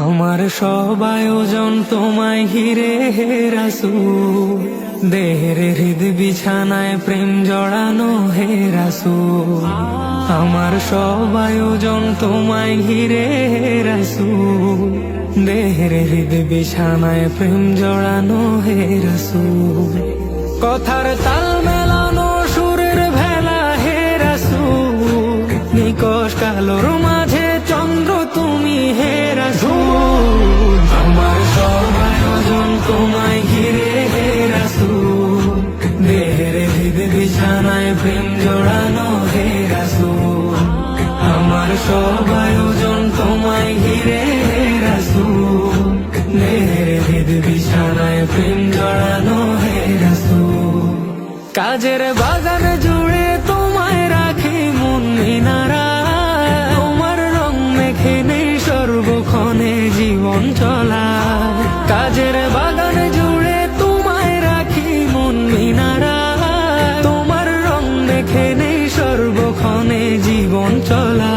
আমার সব আয়োজন তোমায় ঘিরে হে রাসূল, দেহের হৃদ বিছানায় প্রেম জড়ানো হে রাসূল। আমার সব আয়োজন তোমায় ঘিরে হে রাসূল, দেহের হৃদ বিছানায় প্রেম জড়ানো হে রাসূল। কথার তাল মেলানো সুরের ভেলা হে রাসূল, নিকশ কালোর মাঝে চন্দ্র তুমি হে রাসূল। আমার সব আয়োজন তোমায় ঘিরে হে রাসূল, দেহের হৃদ বিছানায় প্রেম জড়ানো হে রাসূল। আমার সব আয়োজন তোমায় ঘিরে হে রাসূল, দেহের হৃদ বিছানায় প্রেম জড়ানো হে রাসূল। কাজের বাগান জুড়ে তোমায় রাখি মন মিনারা, তোমার রং মেখে নেই সর্বক্ষণে জীবন চলা। কাজের বাগান জুড়ে তোমায় রাখি মন মিনারা, তোমার রং মেখে নেই সর্বক্ষণে জীবন চলা।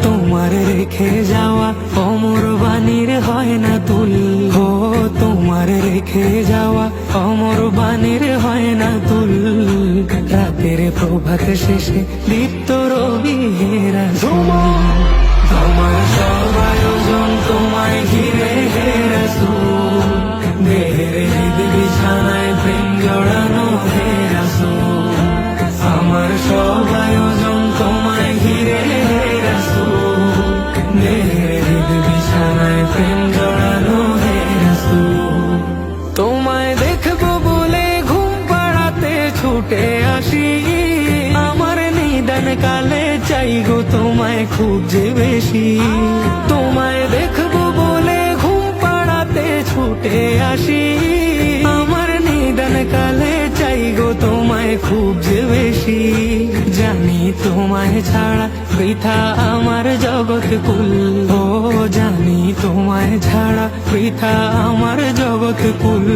তোমার রেখে যাওয়া অমর বাণীর হয় না তুল, ও তোমার রেখে যাওয়া অমর বাণীর হয় না তুল। রাতের প্রভাত শেষে দীপ্ত রবি হে রাসূল। আমার সব আয়োজন তোমায় ঘিরে হে রাসূল, দেহের হৃদ বিছানায় প্রেম জড়ানো হে রাসূল। আমার সব আয়োজন তোমায় ঘিরে হে রাসূল, দেহের হৃদ বিছানায় প্রেম জড়ানো হে রাসূল। তোমায় দেখবো বলে ঘুম পাড়াতে ছুটে আসি, আমার নিদান কালে চাই গো তোমায় খুব যে বেশি। তোমায় দেখবো বলে ঘুম পাড়াতে ছুটে আসি, আমার নিদান কালে চাই গো তোমায় খুব যে বেশি। জানি তোমায় ছাড়া বৃথা আমার জগৎ কুল, ও জানি তোমায় ছাড়া বৃথা আমার জগৎ কুল।